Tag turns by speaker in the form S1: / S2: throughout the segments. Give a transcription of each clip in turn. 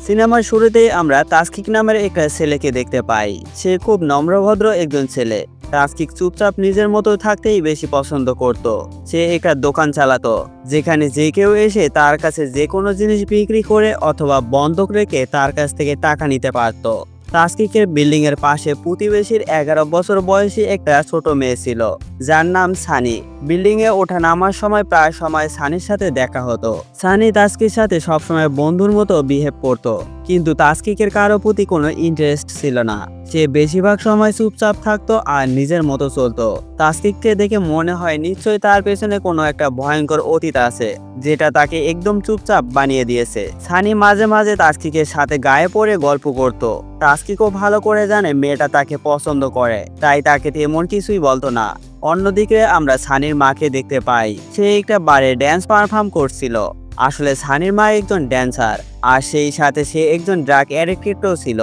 S1: সিনেমার শুরুতেই আমরা তাসকিক নামের একটা ছেলেকে দেখতে পাই। সে খুব নম্রভদ্র একজন ছেলে। তাসকিক চুপচাপ নিজের মতো থাকতেই বেশি পছন্দ করত। সে একটা দোকান চালাতো যেখানে যে কেউ এসে তার কাছে যে কোনো জিনিস বিক্রি করে অথবা বন্ধক রেখে তার কাছ থেকে টাকা নিতে পারত। তাসকিকের বিল্ডিং এর পাশে প্রতিবেশীর 11 বছর বয়সী একটা ছোট মেয়ে ছিল যার নাম সানি। বিল্ডিং এ ওঠা নামার সময় প্রায় সময় সানির সাথে দেখা হতো। সানি তাসকির সাথে সবসময় বন্ধুর মতো বিহেভ করতো, কিন্তু তাসকিকের কারো প্রতি কোনো ইন্টারেস্ট ছিল না। সে বেশিরভাগ সময় চুপচাপ থাকতো আর নিজের মতো চলতো। তাসকিককে দেখে মনে হয় নিশ্চয়ই তার পেছনে কোনো একটা ভয়ঙ্কর অতীত আছে যেটা তাকে একদম চুপচাপ বানিয়ে দিয়েছে। সানি মাঝে মাঝে তাসকিকের সাথে গায়ে পড়ে গল্প করত। তাসকিকও ভালো করে জানে মেয়েটা তাকে পছন্দ করে, তাই তাকে তেমন কিছুই বলতো না। অন্যদিকে আমরা সানির মাকে দেখতে পাই। সে একটা বারে ড্যান্স পারফর্ম করছিল। আসলে সানির মা একজন ড্যান্সার, আর সেই সাথে সে একজন ড্রাগ অ্যাডিক্টেডও ছিল।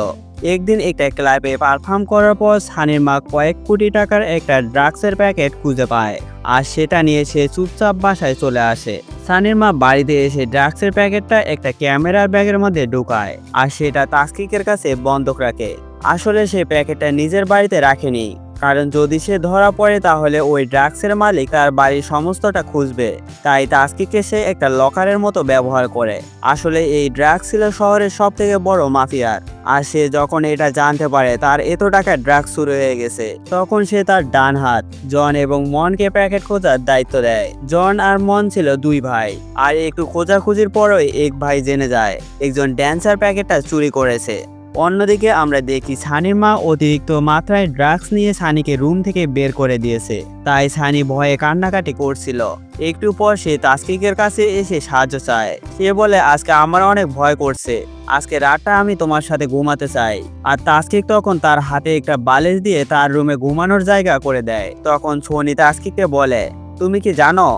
S1: একদিন একটা ক্লাবে পারফর্ম করার পর সানির মা কয়েক কোটি টাকার একটা ড্রাগসের প্যাকেট খুঁজে পায়, আর সেটা নিয়ে সে চুপচাপ বাসায় চলে আসে। সানির মা বাড়িতে এসে ড্রাগসের প্যাকেটটা একটা ক্যামেরার ব্যাগের মধ্যে ঢুকায়, আর সেটা তাসকিকের কাছে বন্ধক রাখে। আসলে সে প্যাকেটটা নিজের বাড়িতে রাখেনি, কারণ যদি সে ধরা পড়ে তাহলে ওই ড্রাগসের মালিক তার বাড়ির সমস্তটা খুঁজবে। তাই তাসকিককে সে একটা লকারের মতো ব্যবহার করে। আসলে এই ড্রাগস ছিল শহরের সব থেকে বড় মাফিয়ার, আর সে যখন এটা জানতে পারে তার এত টাকার ড্রাগস শুরু হয়ে গেছে, তখন সে তার ডান হাত জন এবং মনকে প্যাকেট খোঁজার দায়িত্ব দেয়। জন আর মন ছিল দুই ভাই, আর একটু খোঁজাখুঁজির পরই এক ভাই জেনে যায় একজন ড্যান্সার প্যাকেটটা চুরি করেছে। অন্যদিকে আমরা দেখি সানির মা অতিরিক্ত মাত্রায় ড্রাগস নিয়ে সানিকে রুম থেকে বের করে দিয়েছে, তাই সানি ভয়ে কান্নাকাটি করছিল। একটু পর সে তাসকিকের কাছে এসে সাহায্য চায়। সে বলে, আজকে আমার অনেক ভয় করছে, আজকে রাতটা আমি তোমার সাথে ঘুমাতে চাই। আর তাসকিক তখন তার হাতে একটা বালিশ দিয়ে তার রুমে ঘুমানোর জায়গা করে দেয়। তখন সোনি তাসকিককে বলে, তুমি কি জানো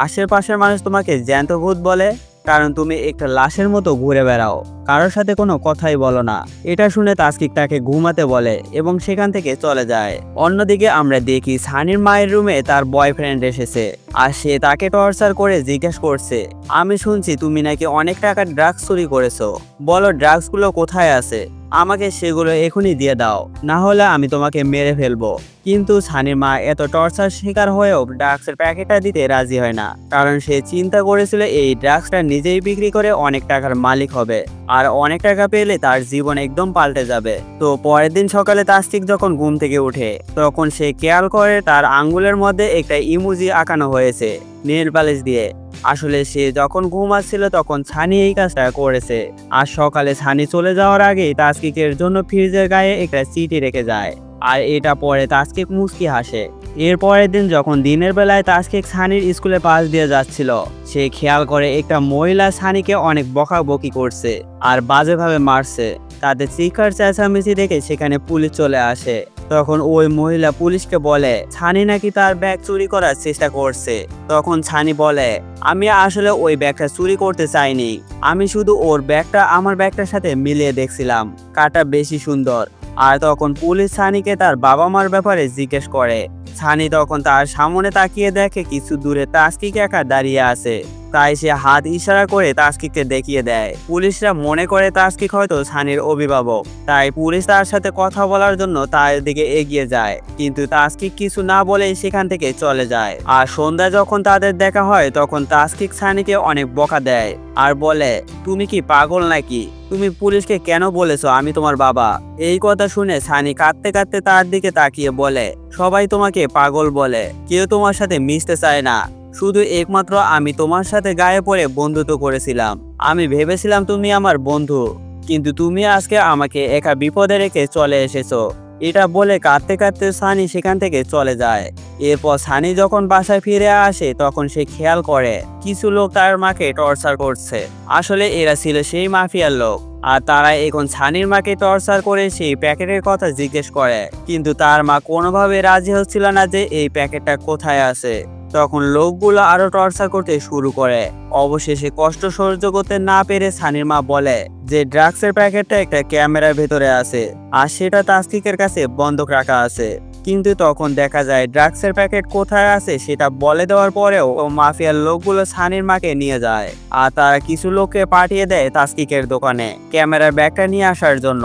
S1: আশেপাশের মানুষ তোমাকে জ্যান্ত ভূত বলে, কারণ তুমি একটা লাশের মতো ঘুরে বেড়াও, কারোর সাথে কোনো কথাই বলো না। এটা শুনে তাসকিক তাকে ঘুমাতে বলে এবং সেখান থেকে চলে যায়। অন্যদিকে আমরা দেখি সানির মায়ের রুমে তার বয়ফ্রেন্ড এসেছে, আর সে তাকে টর্চার করে জিজ্ঞেস করছে, আমি শুনছি তুমি নাকি অনেক টাকার ড্রাগস চুরি করেছো, বলো ড্রাগসগুলো কোথায় আছে, আমাকে সেগুলো এখনই দিয়ে দাও, না হলে আমি তোমাকে মেরে ফেলবো। কিন্তু সানির মা এত টর্চার শিকার হয়েও ড্রাগসের প্যাকেটটা দিতে রাজি হয় না, কারণ সে চিন্তা করেছিল এই ড্রাগসটা নিজেই বিক্রি করে অনেক টাকার মালিক হবে, আর অনেক টাকা পেলে তার জীবন একদম পাল্টে যাবে। তো পরের দিন সকালে তাসকিক যখন ঘুম থেকে ওঠে, তখন সে খেয়াল করে তার আঙ্গুলের মধ্যে একটা ইমোজি আঁকানো হয়েছে নেল পালিশ দিয়ে। আসলে সে যখন ঘুমাচ্ছিল তখন সানি এই কাজটা করেছে। আর সকালে সানি চলে যাওয়ার আগেই তাসকিকের জন্য ফ্রিজের গায়ে একটা চিঠি রেখে যায়, আর এটা পরে তাসকিক মুচকি হাসে। এর পরের দিন যখন দিনের বেলায় তাসকিক সানির স্কুলে পাশ দিয়ে যাচ্ছিল, সে খেয়াল করে একটা মহিলা সানিকে অনেক বকাবকি করছে আর বাজেভাবে মারছে। তাদের চিৎকার চেঁচামেচি দেখে সেখানে পুলিশ চলে আসে। তখন ওই মহিলা পুলিশকে বলে সানি নাকি তার ব্যাগ চুরি করার চেষ্টা করছে। তখন সানি বলে, আমি আসলে ওই ব্যাগটা চুরি করতে চাইনি, আমি শুধু ওর ব্যাগটা আমার ব্যাগটার সাথে মিলিয়ে দেখছিলাম, কাটা বেশি সুন্দর। আর তখন পুলিশ সানিকে তার বাবা মার ব্যাপারে জিজ্ঞেস করে। সানি তখন তার সামনে তাকিয়ে দেখে কিছু দূরে তাসকিক একা দাঁড়িয়ে আছে, তাই সে হাত ইশারা করে তাসকিককে দেখিয়ে দেয়। পুলিশরা মনে করে তাসকিক হয়তো সানির অভিভাবক, তাই পুলিশ তার সাথে কথা বলার জন্য তার দিকে এগিয়ে যায়, কিন্তু তাসকিক কিছু না বলেই সেখান থেকে চলে যায়। আর সন্ধ্যা যখন তাদের দেখা হয় তখন তাসকিক সানিকে অনেক বকা দেয় আর বলে, তুমি কি পাগল নাকি, তুমি পুলিশকে কেন বলেছো আমি তোমার বাবা? এই কথা শুনে সানি কাঁদতে কাঁদতে তার দিকে তাকিয়ে বলে, সবাই তোমাকে পাগল বলে, কেউ তোমার সাথে মিশতে চায় না, শুধু একমাত্র আমি তোমার সাথে গায়ে পড়ে বন্ধুত্ব করেছিলাম, আমি ভেবেছিলাম তুমি আমার বন্ধু, কিন্তু তুমি আজকে আমাকে একা বিপদে রেখে চলে এসেছো। এটা বলে কাঁদতে কাঁদতে সানি সেখান থেকে চলে যায়। এরপর সানি যখন বাসায় ফিরে আসে তখন সে খেয়াল করে কিছু লোক তার মাকে টর্চার করছে। আসলে এরা ছিল সেই মাফিয়ার লোক, আর তারা এখন সানির মাকে টর্চার করে সেই প্যাকেটের কথা জিজ্ঞেস করে, কিন্তু তার মা কোনোভাবে রাজি হচ্ছিল না যে এই প্যাকেটটা কোথায় আছে। তখন লোকগুলো আরো টর্চার করতে শুরু করে। অবশেষে কষ্ট সহ্য করতে না পেরে সানির মা বলে যে ড্রাগসের প্যাকেটটা একটা ক্যামেরার ভেতরে আছে, আর সেটা তাসকিকের কাছে বন্ধক রাখা আছে। কিন্তু তখন দেখা যায় ড্রাগসের প্যাকেট কোথায় আছে সেটা বলে দেওয়ার পরেও মাফিয়ার লোকগুলো সানির মাকে নিয়ে যায়। আর তারা কিছু লোককে পাঠিয়ে দেয় তাসকিকের দোকানে ক্যামেরার ব্যাগটা নিয়ে আসার জন্য।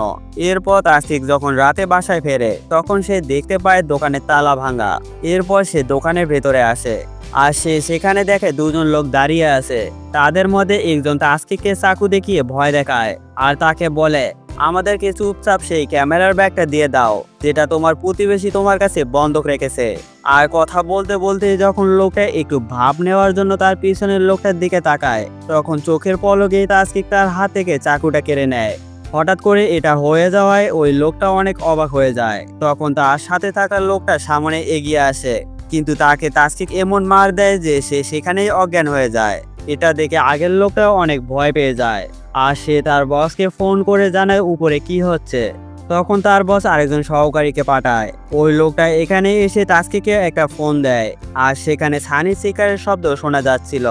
S1: এরপর তাসকিক যখন রাতে বাসায় ফেরে তখন সে দেখতে পায় দোকানের তালা ভাঙা। এরপর সে দোকানের ভেতরে আসে আর সে সেখানে দেখে দুজন লোক দাঁড়িয়ে আছে। তাদের মধ্যে একজন তাসকিককে চাকু দেখিয়ে ভয় দেখায় আর তাকে বলে, আমাদেরকে চুপচাপ সেই ক্যামেরার ব্যাগটা দিয়ে দাও যেটা তোমার প্রতিবেশী তোমার কাছে বন্ধক রেখেছে। আর কথা বলতে বলতে যখন লোকটা একটু ভাব নেওয়ার জন্য তার পিছনের লোকটার দিকে তাকায় তখন চোখের পলকেই তাসকিক তার হাত থেকে চাকুটা কেড়ে নেয়। হঠাৎ করে এটা হয়ে যাওয়ায় ওই লোকটা অনেক অবাক হয়ে যায়। তখন তার সাথে থাকা লোকটা সামনে এগিয়ে আসে কিন্তু তাকে তাসকিক এমন মার দেয় যে সে সেখানেই অজ্ঞান হয়ে যায়। এটা দেখে আগের লোকটাও অনেক ভয় পেয়ে যায় আর সে তার বসকে ফোন করে জানায় উপরে কি হচ্ছে। তখন তার বস আরেকজন সহকারীকে পাঠায়। ওই লোকটা এখানে এসে তাসকিককে একটা ফোন দেয় আর সেখানে সানির শিকারের শব্দ শোনা যাচ্ছিল।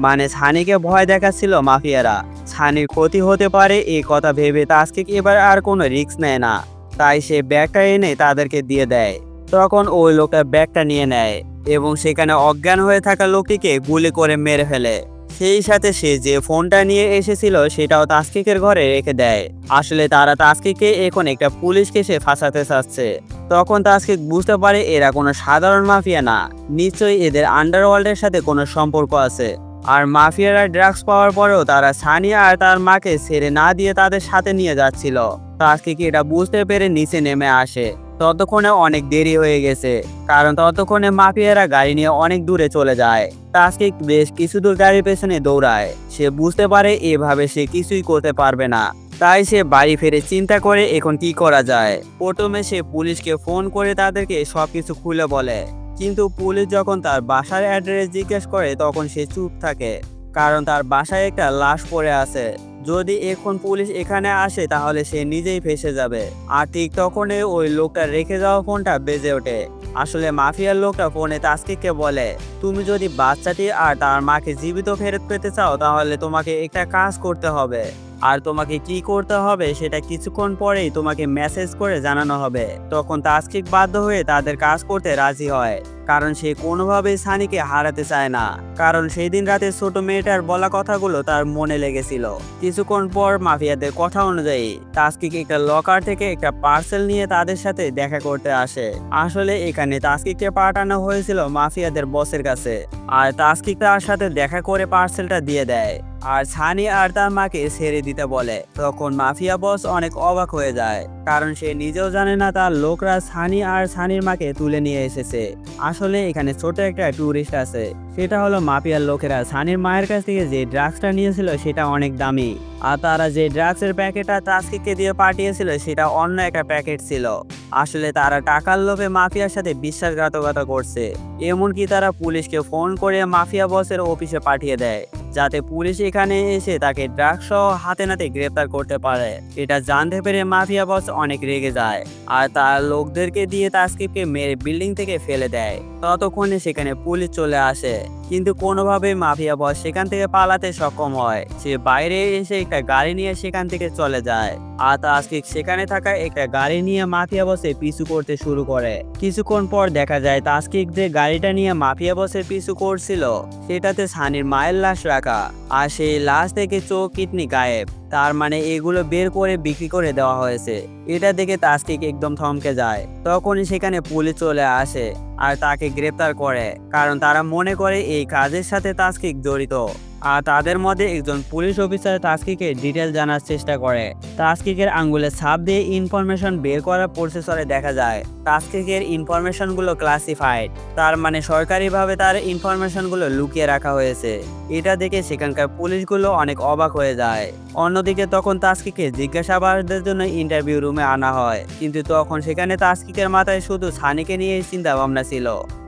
S1: মানে সানিকে ভয় দেখাচ্ছিল মাফিয়ারা। সানির ক্ষতি হতে পারে এই কথা ভেবে তাসকিক এবার আর কোনো রিস্ক নেয় না, তাই সে ব্যাগটা এনে তাদেরকে দিয়ে দেয়। তখন ওই লোকটা ব্যাগটা নিয়ে নেয় এবং সেখানে অজ্ঞান হয়ে থাকা লোকটিকে গুলি করে মেরে ফেলে। সেই সাথে সে যে ফোনটা নিয়ে এসেছিল সেটাও তাসকিকের ঘরে রেখে দেয়। আসলে তারা তাসকিককে এখন একটা পুলিশ কেসে ফাঁসাতে চাচ্ছে। তখন তাসকিক বুঝতে পারে এরা কোনো সাধারণ মাফিয়া না, নিশ্চয়ই এদের আন্ডারওয়ার্ল্ডের সাথে কোনো সম্পর্ক আছে। আর মাফিয়ারা ড্রাগস পাওয়ার পরেও তারা সানিয়া আর তার মাকে ছেড়ে না দিয়ে তাদের সাথে নিয়ে যাচ্ছিল। তাসকিক এটা বুঝতে পেরে নিচে নেমে আসে। ততক্ষণে অনেক দেরি হয়ে গেছে, কারণ ততক্ষণে মাফিয়ারা গাড়ি নিয়ে অনেক দূরে চলে যায়। তাসকিক বেশ কিছু দূর গাড়ির পেছনে দৌড়ায়। সে বুঝতে পারে এভাবে সে কিছুই করতে পারবে না, তাই সে বাড়ি ফিরে চিন্তা করে এখন কি করা যায়। প্রথমে সে পুলিশকে ফোন করে তাদেরকে সবকিছু খুলে বলে, কিন্তু পুলিশ যখন তার বাসার অ্যাড্রেস জিজ্ঞেস করে তখন সে চুপ থাকে, কারণ তার বাসায় একটা লাশ পড়ে আছে। যদি এখন পুলিশ এখানে আসে তাহলে সে নিজেই ফেঁসে যাবে। আর ঠিক তখনই ওই লোকটা রেখে যাওয়া ফোনটা বেজে ওঠে। আসলে মাফিয়ার লোকটা ফোনে তাসকিককে বলে, তুমি যদি বাচ্চাটি আর তার মাকে জীবিত ফেরত পেতে চাও তাহলে তোমাকে একটা কাজ করতে হবে। আর তোমাকে কি করতে হবে সেটা কিছুক্ষণ পরেই তোমাকে মেসেজ করে জানানো হবে। তখন তাসকিক বাধ্য হয়ে তাদের কাজ করতে রাজি হয়, কারণ সে কোনোভাবেই সানিকে হারাতে চায় না। কারণ সেই দিন রাতে ছোট মেয়েটার বলা কথাগুলো তার মনে লেগেছিল। কিছুক্ষণ পর মাফিয়াদের কথা অনুযায়ী তাসকিক একটা লকার থেকে একটা পার্সেল নিয়ে তাদের সাথে দেখা করতে আসে। আসলে এখানে তাসকিককে পাঠানো হয়েছিল মাফিয়াদের বসের কাছে, আর তাসকিক তার সাথে দেখা করে পার্সেলটা দিয়ে দেয় আর সানি আর তার মাকে ছেড়ে দিতে বলে। তখন মাফিয়া বস অনেক অবাক হয়ে যায়, কারণ সে নিজেও জানে না তার লোকরা সানি আর সানির মাকে তুলে নিয়ে এসেছে। আসলে এখানে ছোট একটা টুরিস্ট আছে, সেটা হলো মাফিয়ার লোকেরা সানির মায়ের কাছ থেকে যে ড্রাগসটা নিয়েছিল সেটা অনেক দামি, আর তারা যে ড্রাগসের প্যাকেটটা তাসকিককে দিয়ে পাঠিয়েছিল সেটা অন্য একটা প্যাকেট ছিল। আসলে তারা টাকার লোভে মাফিয়ার সাথে বিশ্বাসঘাতকতা করছে। এমনকি তারা পুলিশকে ফোন করে মাফিয়া বসের অফিসে পাঠিয়ে দেয়, যাতে পুলিশ এখানে এসে তাকে ড্রাগস সহ হাতে নাতে গ্রেফতার করতে পারে। এটা জানতে পেরে মাফিয়া বস অনেক রেগে যায় আর তার লোকদেরকে দিয়ে তাসকিককে মেরে বিল্ডিং থেকে ফেলে দেয়। ততক্ষণে সেখানে পুলিশ চলে আসে, কিন্তু কোনোভাবেই মাফিয়া বস সেখান থেকে পালাতে সক্ষম হয়। সে বাইরে এসে একটা গাড়ি নিয়ে সেখান থেকে চলে যায় আর তাসকিক সেখানে থাকা একটা গাড়ি নিয়ে মাফিয়া বসে পিছু করতে শুরু করে। কিছুক্ষণ পর দেখা যায় তাসকিক যে গাড়িটা নিয়ে মাফিয়া বসের পিছু করছিল সেটাতে সানির মায়ের লাশ রাখা, আর সেই লাশ থেকে চোখ কিডনি গায়েব। তার মানে এগুলো বের করে বিক্রি করে দেওয়া হয়েছে। এটা দেখে তাসকিক একদম থমকে যায়। তখনই সেখানে পুলিশ চলে আসে আর তাকে গ্রেফতার করে, কারণ তারা মনে করে এই কাজের সাথে তাসকিক জড়িত। আর তাদের মধ্যে একজন পুলিশ অফিসার তাসকিকের ডিটেল জানার চেষ্টা করে। তাসকিকের আঙ্গুলের ছাপ দিয়ে ইনফরমেশন বের করার প্রসেসরে দেখা যায় তাসকিকের ইনফরমেশনগুলো ক্লাসিফাইড, তার মানে সরকারিভাবে তার ইনফরমেশনগুলো লুকিয়ে রাখা হয়েছে। এটা দেখে সেখানকার পুলিশগুলো অনেক অবাক হয়ে যায়। অন্যদিকে তখন তাসকিককে জিজ্ঞাসাবাদের জন্য ইন্টারভিউ রুমে আনা হয়, কিন্তু তখন সেখানে তাসকিকের মাথায় শুধু সানিকে নিয়ে চিন্তা ভাবনা ছিল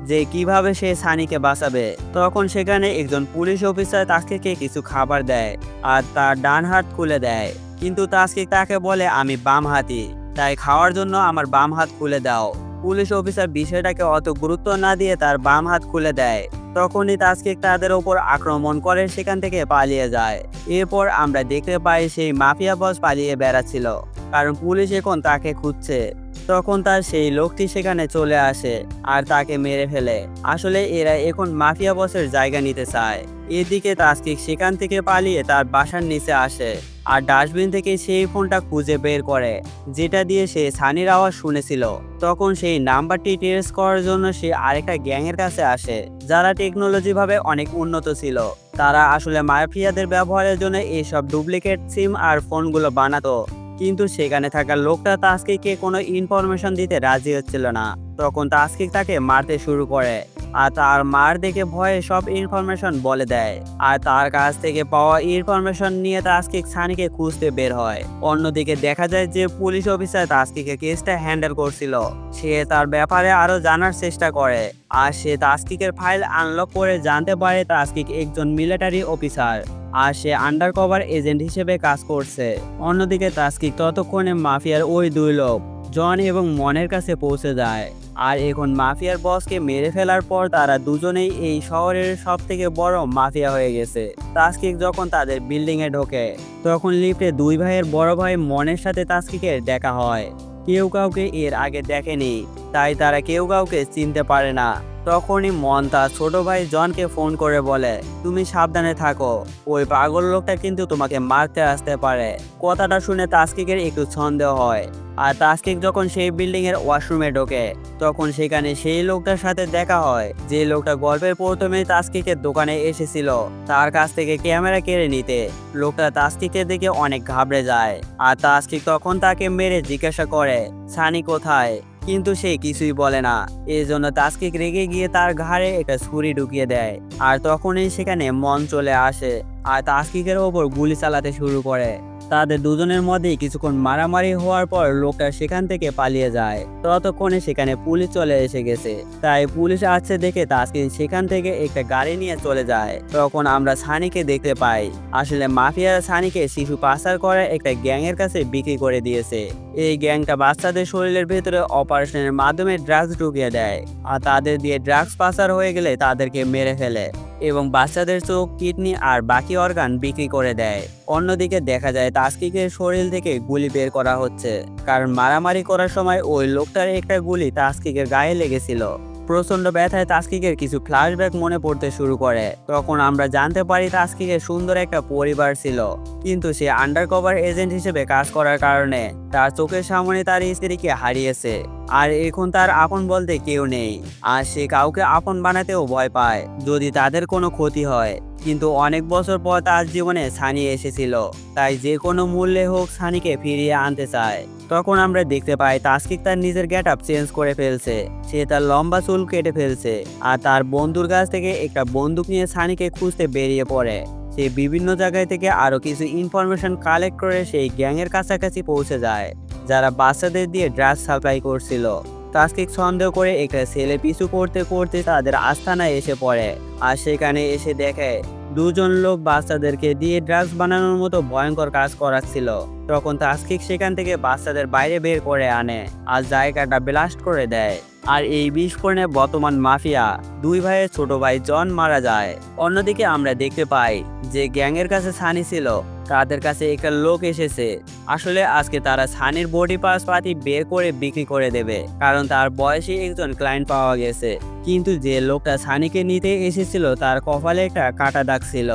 S1: যে কিভাবে সে সানিকে বাঁচাবে। তখন সেখানে একজন পুলিশ অফিসার তাসকিককে কিছু খাবার দেয় আর তার ডান হাত খুলে দেয়, কিন্তু তাসকিক তাকে বলে আমি বাম হাতি, তাই খাওয়ার জন্য আমার বাম হাত খুলে দাও। পুলিশ অফিসার বিষয়টাকে অত গুরুত্ব না দিয়ে তার বাম হাত খুলে দেয়। তখনই তাসকিক তাদের ওপর আক্রমণ করে সেখান থেকে পালিয়ে যায়। এরপর আমরা দেখতে পাই সেই মাফিয়া বস পালিয়ে বেড়াচ্ছিল, কারণ পুলিশ এখন তাকে খুঁজছে। তখন তার সেই লোকটি সেখানে চলে আসে আর তাকে মেরে ফেলে। আসলে এরা এখন মাফিয়া বসের জায়গা নিতে চায়। এদিকে তাসকিক সেখান থেকে পালিয়ে তার বাসার নিচে আসে আর ডাস্টবিন থেকে সেই ফোনটা খুঁজে বের করে, যেটা দিয়ে সে সানির আওয়াজ শুনেছিল। তখন সেই নাম্বারটি ট্রেস করার জন্য সে আরেকটা গ্যাংয়ের কাছে আসে, যারা টেকনোলজিভাবে অনেক উন্নত ছিল। তারা আসলে মাফিয়াদের ব্যবহারের জন্য এইসব ডুপ্লিকেট সিম আর ফোনগুলো বানাতো। কিন্তু সেখানে থাকা লোকটা তাসকিককে কোনো ইনফরমেশন দিতে রাজি হচ্ছিল না। তখন তাসকিক তাকে মারতে শুরু করে আর তার মার দেখে ভয়ে সব ইনফরমেশন বলে দেয়। আর তার কাছ থেকে পাওয়া ইনফরমেশন নিয়ে তাসকিক সানিকে খুঁজতে বের হয়। অন্যদিকে দেখা যায় যে পুলিশ অফিসার তাসকিকের কেসটা হ্যান্ডেল করছিল, সে তার ব্যাপারে আরো জানার চেষ্টা করে। আর সে তাসকিকের ফাইল আনলক করে জানতে পারে তাসকিক একজন মিলিটারি অফিসার আর সে আন্ডারকভার এজেন্ট হিসেবে কাজ করছে। অন্যদিকে তাসকিক ততক্ষণে মাফিয়ার ওই দুই লোক জন এবং মনের কাছে পৌঁছে যায়। আর এখন মাফিয়ার বসকে মেরে ফেলার পর তারা দুজনেই এই শহরের সবথেকে বড় মাফিয়া হয়ে গেছে। তাসকিক যখন তাদের বিল্ডিং এ ঢোকে তখন লিফটে দুই ভাইয়ের বড় ভাই মনের সাথে তাসকিকের দেখা হয়। কেউ কাউকে এর আগে দেখেনি, তাই তারা কেউ কাউকে চিনতে পারে না। তখনই মন তার ছোট ভাই জনকে ফোন করে বলে, তুমি সাবধানে থাকো, ওই পাগল লোকটা কিন্তু তোমাকে মারতে আসতে পারে। কথাটা শুনে তাসকিকের একটু সন্দেহ হয়। আর তাসকিক যখন সেই বিল্ডিং এর ওয়াশরুমে ঢোকে তখন সেখানে সেই লোকটার সাথে দেখা হয়, যে লোকটা গল্পের প্রথমেই তাসকিকের দোকানে এসেছিল তার কাছ থেকে ক্যামেরা কেড়ে নিতে। লোকটা তাসকিকের দিকে অনেক ঘাবড়ে যায় আর তাসকিক তখন তাকে মেরে জিজ্ঞাসা করে সানি কোথায়, কিন্তু সে কিছুই বলে না। এই জন্য তাসকিক রেগে গিয়ে তার ঘাড়ে একটা ছুরি ঢুকিয়ে দেয়। আর তখনই সেখানে মন চলে আসে আর তাসকিকের ওপর গুলি চালাতে শুরু করে। তাদের দুজনের মধ্যেই কিছুক্ষণ মারামারি হওয়ার পর লোকটা সেখান থেকে পালিয়ে যায়। ততক্ষণে সেখানে পুলিশ চলে এসে গেছে, তাই পুলিশ আসছে দেখে তাসকিক সেখান থেকে একটা গাড়ি নিয়ে চলে যায়। তখন আমরা সানিকে দেখতে পাই। আসলে মাফিয়ারা সানিকে শিশু পাচার করে একটা গ্যাংয়ের কাছে বিক্রি করে দিয়েছে। এই গ্যাংটা বাচ্চাদের শরীরের ভেতরে অপারেশনের মাধ্যমে ড্রাগস ঢুকিয়ে দেয় আর তাদের দিয়ে ড্রাগস পাচার হয়ে গেলে তাদেরকে মেরে ফেলে এবং বাচ্চাদের চোখ, কিডনি আর বাকি অর্গান বিক্রি করে দেয়। অন্যদিকে দেখা যায় তাসকিকের শরীর থেকে গুলি বের করা হচ্ছে, কারণ মারামারি করার সময় ওই লোকটার একটা গুলি তাসকিকের গায়ে লেগেছিল। প্রচন্ড ব্যথায় তাসকিকের কিছু ফ্ল্যাশব্যাক মনে পড়তে শুরু করে। তখন আমরা জানতে পারি তাসকিকের সুন্দর একটা পরিবার ছিল, কিন্তু সে আন্ডারকভার এজেন্ট হিসেবে কাজ করার কারণে তার চোখের সামনে তার স্ত্রীকে হারিয়েছে। আর এখন তার আপন বলতে কেউ নেই, আর সে কাউকে আপন বানাতেও ভয় পায় যদি তাদের কোনো ক্ষতি হয়। কিন্তু অনেক বছর পর তার জীবনে সানি এসেছিল, তাই যে কোনো মূল্যে হোক সানিকে ফিরিয়ে আনতে চায়। তখন আমরা দেখতে পাই তাসকিক তার নিজের গেটআপ চেঞ্জ করে ফেলছে। সে তার লম্বা চুল কেটে ফেলছে আর তার বন্ধুর কাছ থেকে একটা বন্দুক নিয়ে সানিকে খুঁজতে বেরিয়ে পড়ে। সে বিভিন্ন জায়গায় থেকে আরো কিছু ইনফরমেশন কালেক্ট করে সেই গ্যাংয়ের কাছাকাছি পৌঁছে যায়, যারা বাচ্চাদের দিয়ে ড্রাগস সাপ্লাই করছিল। তাসকিক সন্দেহ করে একটা ছেলে পিছু করতে করতে তাদের আস্তানায় এসে পড়ে আর সেখানে এসে দেখে দুজন লোক বাচ্চাদেরকে দিয়ে ড্রাগস বানানোর মতো ভয়ঙ্কর কাজ করাচ্ছিল। তখন তাসকিক সেখান থেকে বাচ্চাদের বাইরে বের করে আনে আর জায়গাটা ব্লাস্ট করে দেয়। আর এই বিস্ফোরণে বর্তমান মাফিয়া দুই ভাইয়ের ছোট ভাই জন মারা যায়। অন্যদিকে আমরা দেখতে পাই যে গ্যাংয়ের কাছে সানি ছিল, তাদের কাছে একটা লোক এসেছে। আসলে আজকে তারা সানির বডি পার্টস পাতি বের করে বিক্রি করে দেবে, কারণ তার বয়সী একজন ক্লায়েন্ট পাওয়া গেছে। কিন্তু যে লোকটা সানিকে নিতে এসেছিল তার কপালে একটা কাটা দাগ ছিল।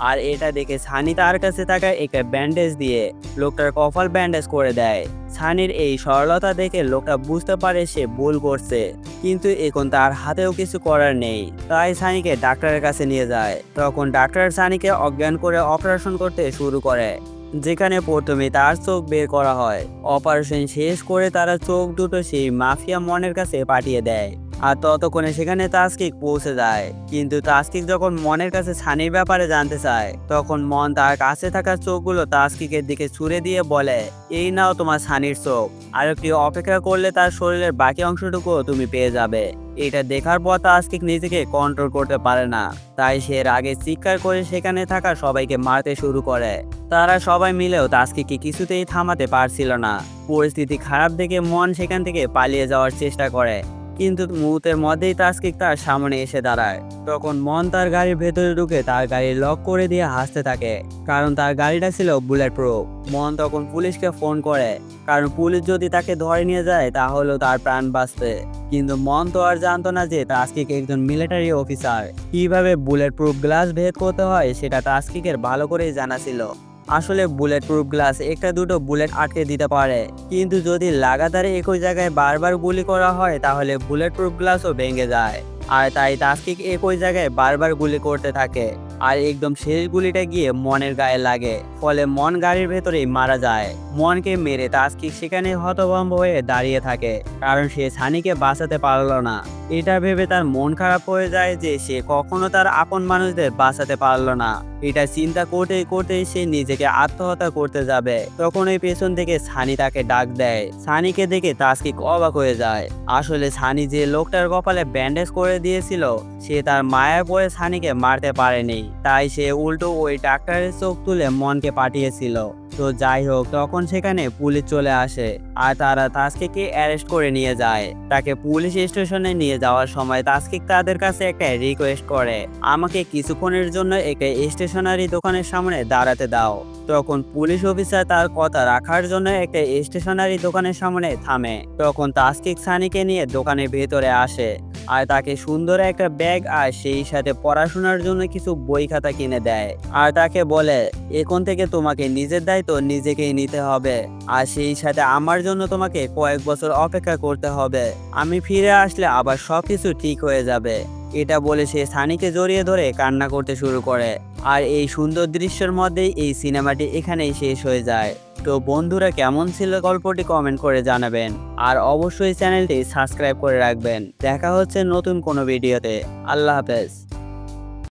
S1: আর এটা দেখে সানি তার কাছে থাকা একটা ব্যান্ডেজ দিয়ে লোকটার কপাল ব্যান্ডেজ করে দেয়। সানির এই সরলতা দেখে লোকটা বুঝতে পারে সে ভুল করছে, কিন্তু এখন তার হাতেও কিছু করার নেই। তাই সানিকে ডাক্তারের কাছে নিয়ে যায়। তখন ডাক্তার সানিকে অজ্ঞান করে অপারেশন করতে শুরু করে, যেখানে প্রথমে তার চোখ বের করা হয়। অপারেশন শেষ করে তারা চোখ দুটো সেই মাফিয়া মনের কাছে পাঠিয়ে দেয়। আর ততক্ষণে সেখানে তাসকিক পৌঁছে যায়। কিন্তু তাসকিক যখন মনের কাছে সানির ব্যাপারে জানতে চায় তখন মন তার কাছে থাকা চোখগুলো তাসকিকের দিকে ছুড়ে দিয়ে বলে, এই নাও তোমার সানির চোখ, আর একটু অপেক্ষা করলে তার শরীরের বাকি অংশটুকু তুমি পেয়ে যাবে। এটা দেখার পর তাসকিক নিজেকে কন্ট্রোল করতে পারে না, তাই সে রাগে চিৎকার করে সেখানে থাকা সবাইকে মারতে শুরু করে। তারা সবাই মিলেও তাসকিককে কিছুতেই থামাতে পারছিল না। পরিস্থিতি খারাপ দেখে মন সেখান থেকে পালিয়ে যাওয়ার চেষ্টা করে, কিন্তু মুহূর্তের মধ্যেই তাসকিক তার সামনে এসে দাঁড়ায়। তখন মন তার গাড়ির ভেতরে ঢুকে তার গাড়ি লক করে দিয়ে হাসতে থাকে, কারণ তার গাড়িটা ছিল বুলেট প্রুফ। মন তখন পুলিশকে ফোন করে, কারণ পুলিশ যদি তাকে ধরে নিয়ে যায় তাহলেও তার প্রাণ বাঁচবে। কিন্তু মন তো আর জানতো না যে তাসকিক একজন মিলিটারি অফিসার। কিভাবে বুলেট প্রুফ গ্লাস ভেদ করতে হয় সেটা তাসকিকের ভালো করেই জানা ছিল। আসলে বুলেট প্রুফ গ্লাস একটা দুটো বুলেট আটকে দিতে পারে, কিন্তু যদি লাগাতার একই জায়গায় বারবার গুলি করা হয় তাহলে বুলেট প্রুফ গ্লাসও ভেঙে যায়। আর তাই তাসকিক একই জায়গায় বারবার গুলি করতে থাকে, আর একদম শেষ গুলিটা গিয়ে মনের গায়ে লাগে, ফলে মন গাড়ির ভেতরেই মারা যায়। মনকে মেরে তাসকিক সেখানে হতভম্ব হয়ে দাঁড়িয়ে থাকে, কারণ সে সানিকে বাঁচাতে পারল না। এটা ভেবে তার মন খারাপ হয়ে যায় যে সে কখনো তার আপন মানুষদের বাঁচাতে পারল না। এটা চিন্তা করতেই করতেই সে নিজেকে আত্মহত্যা করতে যাবে, তখন ওই পেছন থেকে সানি তাকে ডাক দেয়। সানিকে দেখে তাসকিক অবাক হয়ে যায়। আসলে সানি যে লোকটার কপালে ব্যান্ডেজ করে দিয়েছিল সে তার মায়া পড়ে সানিকে মারতে পারেনি, তাই সে উল্টো ওই ডাক্তারের চোখ তুলে মনকে পাঠিয়েছিল। তো যাই হোক, তখন সেখানে পুলিশ চলে আসে আর তারা তাসকিককে অ্যারেস্ট করে নিয়ে যায়। তাকে পুলিশ স্টেশনে নিয়ে যাওয়ার সময় তাসকিক তাদের কাছে একটা রিকোয়েস্ট করে, আমাকে কিছুক্ষণের জন্য একটা স্টেশনারি দোকানের সামনে দাঁড়াতে দাও। তখন পুলিশ অফিসার তার কথা রাখার জন্য একটা স্টেশনারি দোকানের সামনে থামে। তখন তাসকিক সানিকে নিয়ে দোকানের ভেতরে আসে আর তাকে সুন্দর একটা ব্যাগ আর সেই সাথে পড়াশোনার জন্য কিছু বই খাতা কিনে দেয়। আর তাকে বলে, এখন থেকে তোমাকে নিজের দায়িত্ব নিজেকেই নিতে হবে, আর সেই সাথে আমার জন্য তোমাকে কয়েক বছর অপেক্ষা করতে হবে। আমি ফিরে আসলে আবার সবকিছু ঠিক হয়ে যাবে। এটা বলে সে সানিকে জড়িয়ে ধরে কান্না করতে শুরু করে। আর এই সুন্দর দৃশ্যের মধ্যেই এই সিনেমাটি এখানেই শেষ হয়ে যায়। তো বন্ধুরা, কেমন ছিল গল্পটি কমেন্ট করে জানাবেন, আর অবশ্যই চ্যানেলটি সাবস্ক্রাইব করে রাখবেন। দেখা হচ্ছে নতুন কোনো ভিডিওতে। আল্লাহ হাফেজ।